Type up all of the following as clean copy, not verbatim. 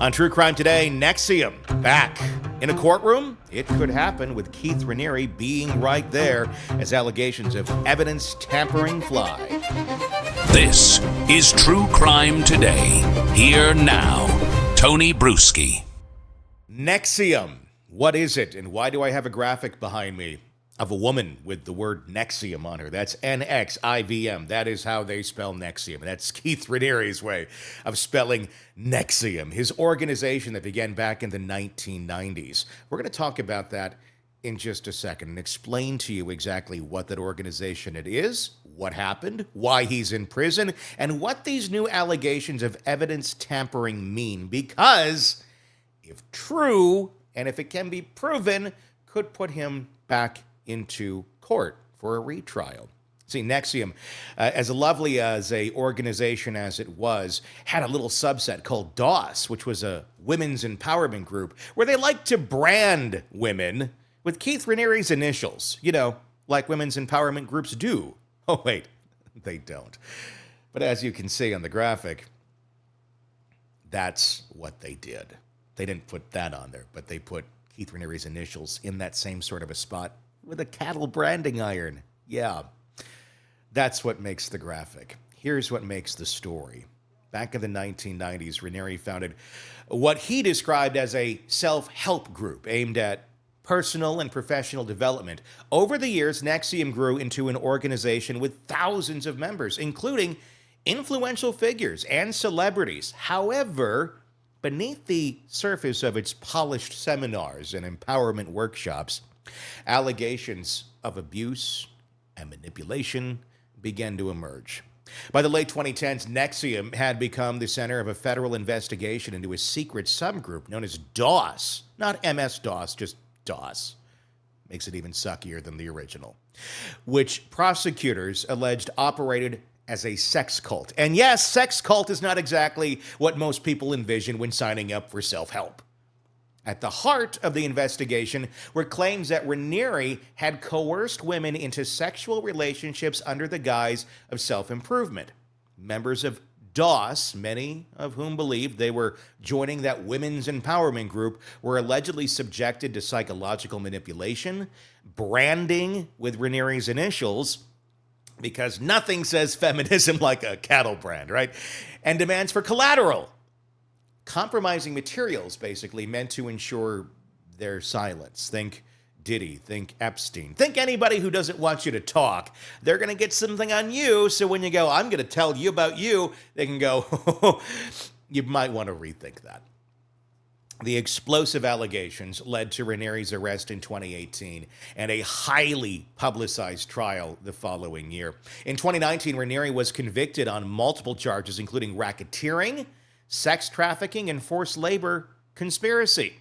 On True Crime Today, NXIVM back in a courtroom. It could happen with Keith Raniere being right there as allegations of evidence tampering fly. This is True Crime Today. Here now, Tony Brueski. NXIVM. What is it, and why do I have a graphic behind me of a woman with the word NXIVM on her? That's NXIVM. That is how they spell NXIVM. That's Keith Raniere's way of spelling NXIVM, his organization that began back in the 1990s. We're going to talk about that in just a second and explain to you exactly what that organization it is, what happened, why he's in prison, and what these new allegations of evidence tampering mean. Because if true, and if it can be proven, could put him back into court for a retrial. See, NXIVM, as lovely as a organization as it was, had a little subset called DOS, which was a women's empowerment group, where they like to brand women with Keith Raniere's initials, like women's empowerment groups do. Oh, wait, they don't. But as you can see on the graphic, that's what they did. They didn't put that on there, but they put Keith Raniere's initials in that same sort of a spot with a cattle branding iron. Yeah, that's what makes the graphic. Here's what makes the story. Back in the 1990s, Raniere founded what he described as a self-help group aimed at personal and professional development. Over the years, NXIVM grew into an organization with thousands of members, including influential figures and celebrities. However, beneath the surface of its polished seminars and empowerment workshops, allegations of abuse and manipulation began to emerge. By the late 2010s, NXIVM had become the center of a federal investigation into a secret subgroup known as DOS. Not MS-DOS, just DOS. Makes it even suckier than the original. Which prosecutors alleged operated as a sex cult. And yes, sex cult is not exactly what most people envision when signing up for self-help. At the heart of the investigation were claims that Raniere had coerced women into sexual relationships under the guise of self-improvement. Members of DOS, many of whom believed they were joining that women's empowerment group, were allegedly subjected to psychological manipulation, branding with Raniere's initials, because nothing says feminism like a cattle brand, right? And demands for collateral. Compromising materials, basically, meant to ensure their silence. Think Diddy, think Epstein, think anybody who doesn't want you to talk. They're going to get something on you, so when you go, I'm going to tell you about you, they can go, you might want to rethink that. The explosive allegations led to Raniere's arrest in 2018 and a highly publicized trial the following year. In 2019, Raniere was convicted on multiple charges, including racketeering, sex trafficking, and forced labor conspiracy.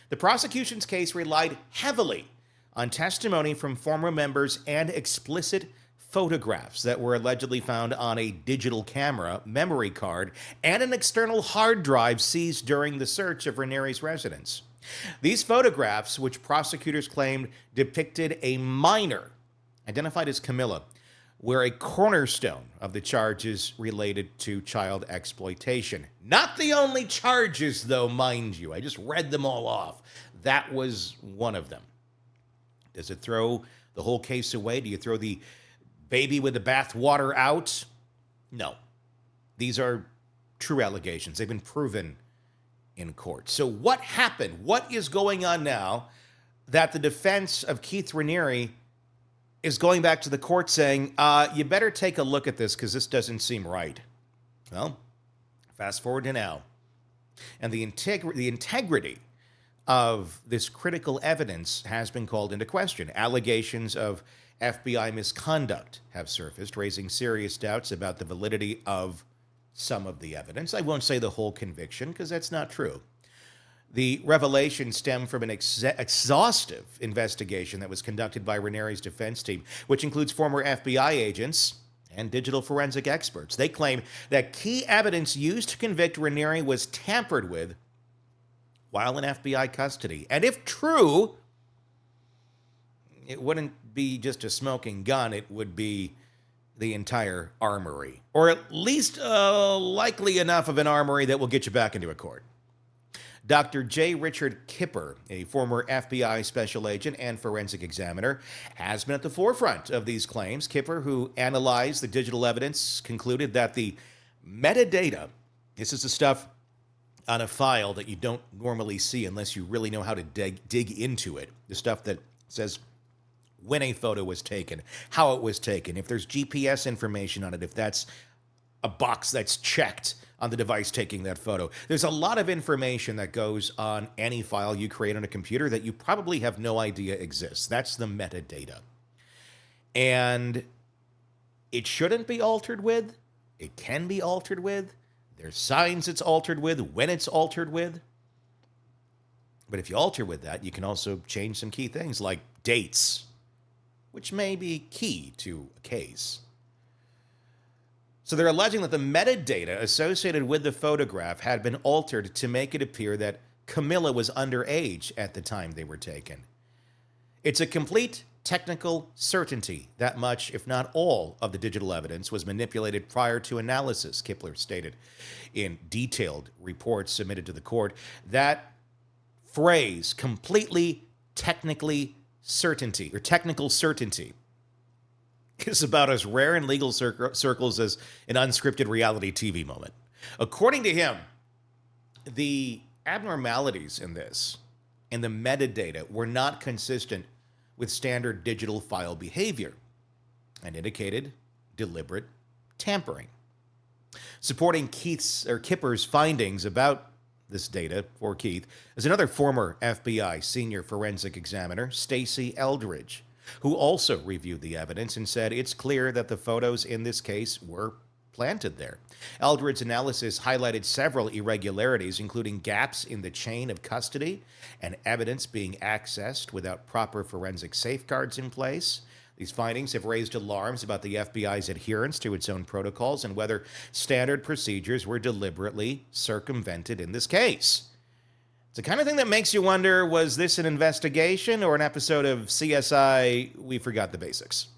The prosecution's case relied heavily on testimony from former members and explicit photographs that were allegedly found on a digital camera, memory card, and an external hard drive seized during the search of Raniere's residence. These photographs, which prosecutors claimed depicted a minor, identified as Camilla, were a cornerstone of the charges related to child exploitation. Not the only charges, though, mind you. I just read them all off. That was one of them. Does it throw the whole case away? Do you throw the baby with the bathwater out? No. These are true allegations. They've been proven in court. So what happened? What is going on now that the defense of Keith Raniere is going back to the court saying, you better take a look at this because this doesn't seem right? Well, fast forward to now. And the integrity of this critical evidence has been called into question. Allegations of FBI misconduct have surfaced, raising serious doubts about the validity of some of the evidence. I won't say the whole conviction because that's not true. The revelation stemmed from an exhaustive investigation that was conducted by Raniere's defense team, which includes former FBI agents and digital forensic experts. They claim that key evidence used to convict Raniere was tampered with while in FBI custody. And if true, it wouldn't be just a smoking gun, it would be the entire armory, or at least likely enough of an armory that will get you back into a court. Dr. J. Richard Kipper, a former FBI special agent and forensic examiner, has been at the forefront of these claims. Kipper, who analyzed the digital evidence, concluded that the metadata, this is the stuff on a file that you don't normally see unless you really know how to dig into it, the stuff that says when a photo was taken, how it was taken, if there's GPS information on it, if that's a box that's checked on the device taking that photo. There's a lot of information that goes on any file you create on a computer that you probably have no idea exists. That's the metadata. And it shouldn't be altered with. It can be altered with. There's signs it's altered with, when it's altered with. But if you alter with that, you can also change some key things like dates, which may be key to a case. So they're alleging that the metadata associated with the photograph had been altered to make it appear that Camilla was underage at the time they were taken. It's a complete technical certainty that much, if not all, of the digital evidence was manipulated prior to analysis, Kipper stated in detailed reports submitted to the court. That phrase, completely technically certainty, or technical certainty, is about as rare in legal circles as an unscripted reality TV moment. According to him, the abnormalities in this and the metadata were not consistent with standard digital file behavior and indicated deliberate tampering. Supporting Kipper's findings about this data for Keith is another former FBI senior forensic examiner, Stacey Eldridge, who also reviewed the evidence and said it's clear that the photos in this case were planted there. Eldridge's analysis highlighted several irregularities, including gaps in the chain of custody and evidence being accessed without proper forensic safeguards in place. These findings have raised alarms about the FBI's adherence to its own protocols and whether standard procedures were deliberately circumvented in this case. It's the kind of thing that makes you wonder, was this an investigation or an episode of CSI We Forgot the Basics?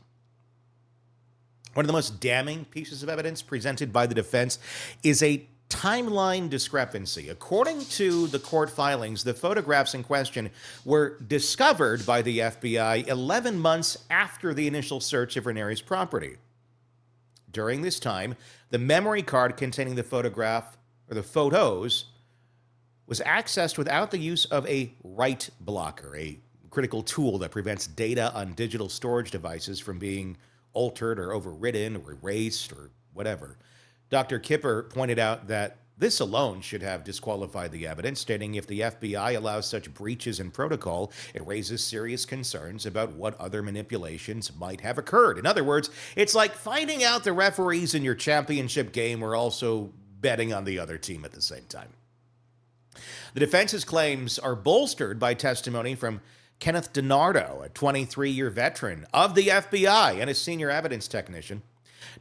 One of the most damning pieces of evidence presented by the defense is a timeline discrepancy. According to the court filings, the photographs in question were discovered by the FBI 11 months after the initial search of Raniere's property. During this time, the memory card containing the photograph, or the photos, was accessed without the use of a write blocker, a critical tool that prevents data on digital storage devices from being altered or overwritten or erased or whatever. Dr. Kipper pointed out that this alone should have disqualified the evidence, stating if the FBI allows such breaches in protocol, it raises serious concerns about what other manipulations might have occurred. In other words, it's like finding out the referees in your championship game were also betting on the other team at the same time. The defense's claims are bolstered by testimony from Kenneth DiNardo, a 23-year veteran of the FBI and a senior evidence technician.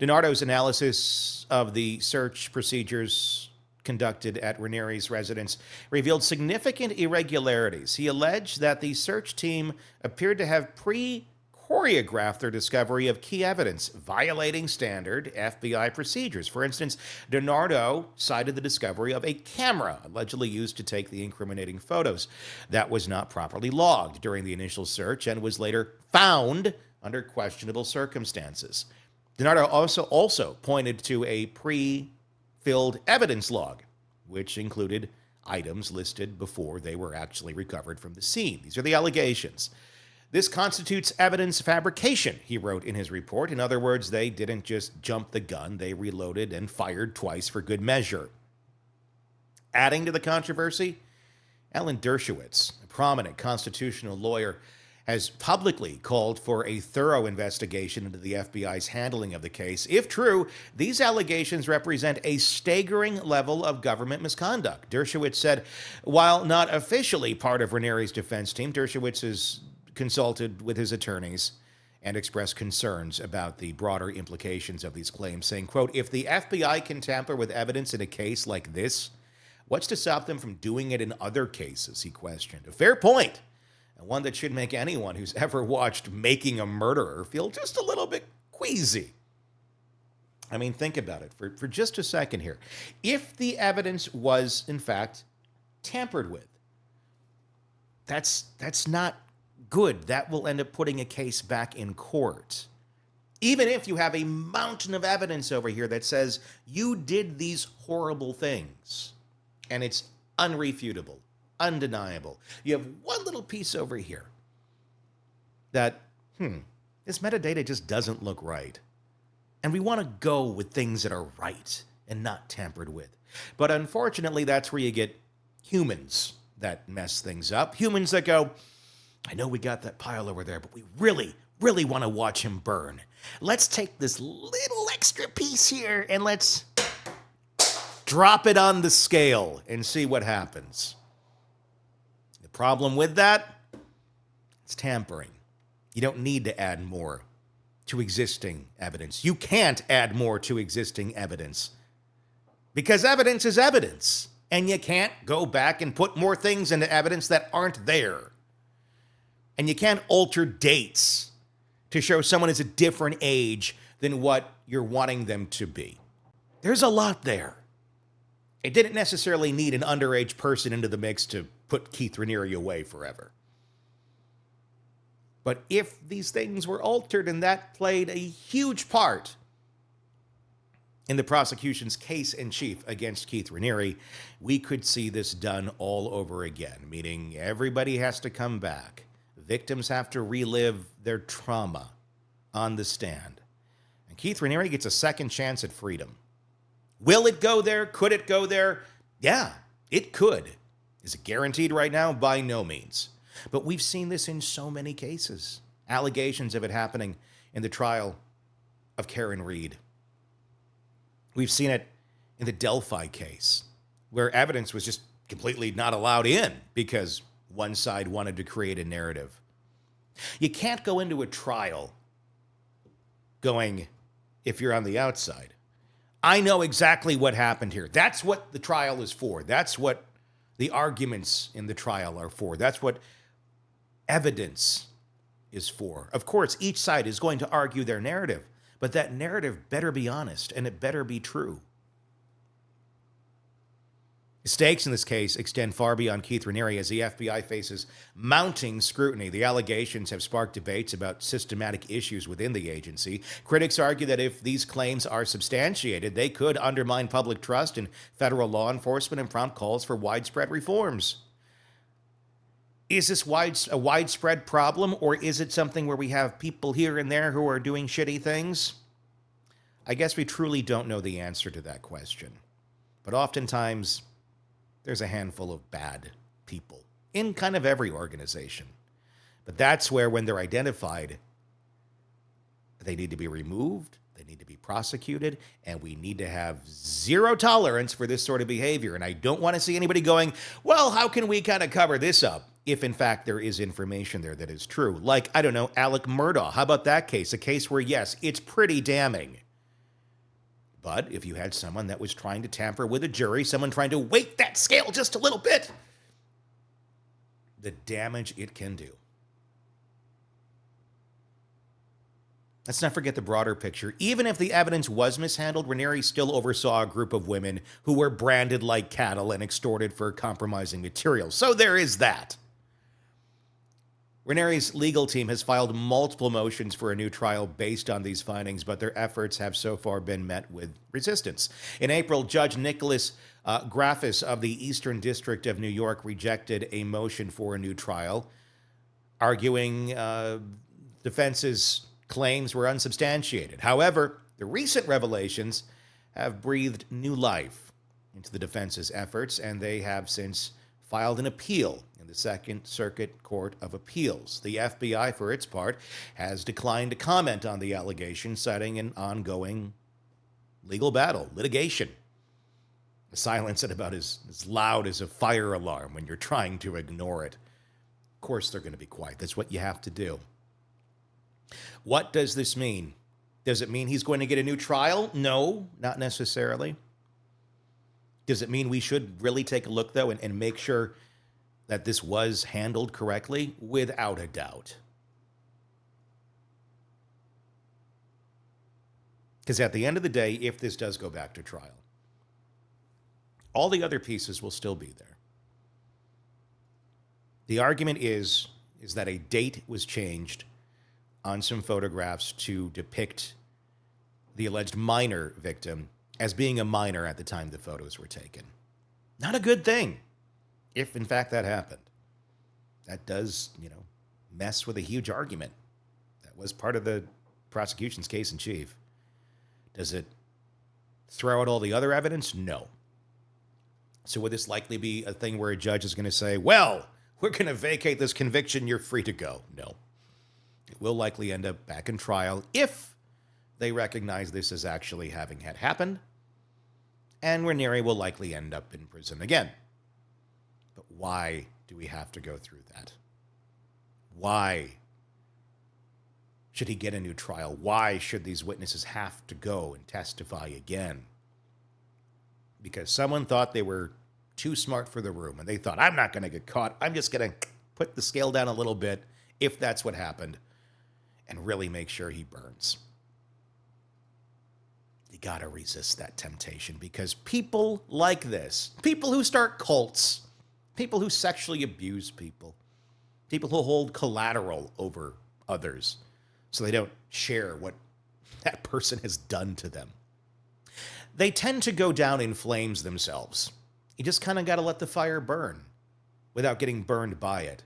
DiNardo's analysis of the search procedures conducted at Raniere's residence revealed significant irregularities. He alleged that the search team appeared to have choreographed their discovery of key evidence, violating standard FBI procedures. For instance, DiNardo cited the discovery of a camera allegedly used to take the incriminating photos that was not properly logged during the initial search and was later found under questionable circumstances. DiNardo also pointed to a pre-filled evidence log, which included items listed before they were actually recovered from the scene. These are the allegations. This constitutes evidence fabrication, he wrote in his report. In other words, they didn't just jump the gun, they reloaded and fired twice for good measure. Adding to the controversy, Alan Dershowitz, a prominent constitutional lawyer, has publicly called for a thorough investigation into the FBI's handling of the case. If true, these allegations represent a staggering level of government misconduct. Dershowitz said, while not officially part of Raniere's defense team, Dershowitz has consulted with his attorneys and expressed concerns about the broader implications of these claims, saying, quote, if the FBI can tamper with evidence in a case like this, what's to stop them from doing it in other cases, he questioned. A fair point, and one that should make anyone who's ever watched Making a Murderer feel just a little bit queasy. I mean, think about it for just a second here. If the evidence was, in fact, tampered with. That's not good. That will end up putting a case back in court. Even if you have a mountain of evidence over here that says you did these horrible things, and it's unrefutable, undeniable. You have one little piece over here that, this metadata just doesn't look right. And we want to go with things that are right and not tampered with. But unfortunately, that's where you get humans that mess things up. Humans that go, I know we got that pile over there, but we really, really want to watch him burn. Let's take this little extra piece here and let's drop it on the scale and see what happens. The problem with that, it's tampering. You don't need to add more to existing evidence. You can't add more to existing evidence because evidence is evidence, and you can't go back and put more things into evidence that aren't there. And you can't alter dates to show someone is a different age than what you're wanting them to be. There's a lot there. It didn't necessarily need an underage person into the mix to put Keith Raniere away forever. But if these things were altered and that played a huge part in the prosecution's case in chief against Keith Raniere, we could see this done all over again, meaning everybody has to come back. Victims have to relive their trauma on the stand. And Keith Raniere gets a second chance at freedom. Will it go there? Could it go there? Yeah, it could. Is it guaranteed right now? By no means. But we've seen this in so many cases. Allegations of it happening in the trial of Karen Reed. We've seen it in the Delphi case, where evidence was just completely not allowed in because one side wanted to create a narrative. You can't go into a trial going, if you're on the outside, I know exactly what happened here. That's what the trial is for. That's what the arguments in the trial are for. That's what evidence is for. Of course, each side is going to argue their narrative, but that narrative better be honest and it better be true. The stakes in this case extend far beyond Keith Raniere as the FBI faces mounting scrutiny. The allegations have sparked debates about systematic issues within the agency. Critics argue that if these claims are substantiated, they could undermine public trust in federal law enforcement and prompt calls for widespread reforms. Is this a widespread problem, or is it something where we have people here and there who are doing shitty things? I guess we truly don't know the answer to that question. But oftentimes, there's a handful of bad people in kind of every organization. But that's where, when they're identified, they need to be removed, they need to be prosecuted, and we need to have zero tolerance for this sort of behavior. And I don't want to see anybody going, well, how can we kind of cover this up? If, in fact, there is information there that is true. Like, I don't know, Alec Murdaugh. How about that case? A case where, yes, it's pretty damning. But if you had someone that was trying to tamper with a jury, someone trying to weight that scale just a little bit, the damage it can do. Let's not forget the broader picture. Even if the evidence was mishandled, Raniere still oversaw a group of women who were branded like cattle and extorted for compromising material. So there is that. Raniere's legal team has filed multiple motions for a new trial based on these findings, but their efforts have so far been met with resistance. In April, Judge Nicholas Grafis of the Eastern District of New York rejected a motion for a new trial, arguing defense's claims were unsubstantiated. However, the recent revelations have breathed new life into the defense's efforts, and they have since filed an appeal in the Second Circuit Court of Appeals. The FBI, for its part, has declined to comment on the allegation, citing an ongoing legal battle, litigation. The silence at about as loud as a fire alarm when you're trying to ignore it. Of course they're going to be quiet. That's what you have to do. What does this mean? Does it mean he's going to get a new trial? No, not necessarily. Does it mean we should really take a look, though, and make sure that this was handled correctly? Without a doubt. Because at the end of the day, if this does go back to trial, all the other pieces will still be there. The argument is that a date was changed on some photographs to depict the alleged minor victim as being a minor at the time the photos were taken. Not a good thing, if in fact that happened. That does, mess with a huge argument. That was part of the prosecution's case in chief. Does it throw out all the other evidence? No. So would this likely be a thing where a judge is going to say, well, we're going to vacate this conviction, you're free to go? No. It will likely end up back in trial if they recognize this as actually having had happened, and Raniere will likely end up in prison again. But why do we have to go through that? Why should he get a new trial? Why should these witnesses have to go and testify again? Because someone thought they were too smart for the room, and they thought, I'm not going to get caught. I'm just going to put the scale down a little bit, if that's what happened, and really make sure he burns. You got to resist that temptation, because people like this, people who start cults, people who sexually abuse people, people who hold collateral over others so they don't share what that person has done to them, they tend to go down in flames themselves. You just kind of got to let the fire burn without getting burned by it.